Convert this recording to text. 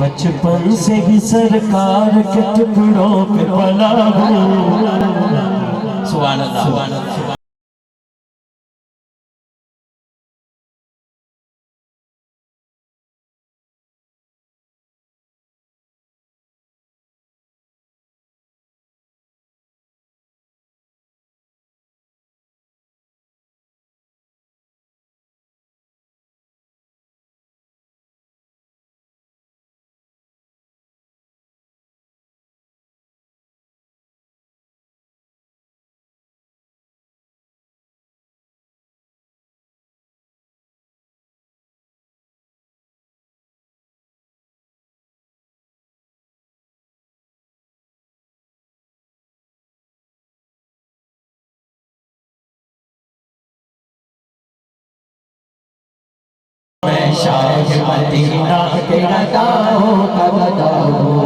बचपन से ही सरकार के टुकड़ों पे पला हूँ। सुभान अल्लाह। मैं शाह मदीना तेरा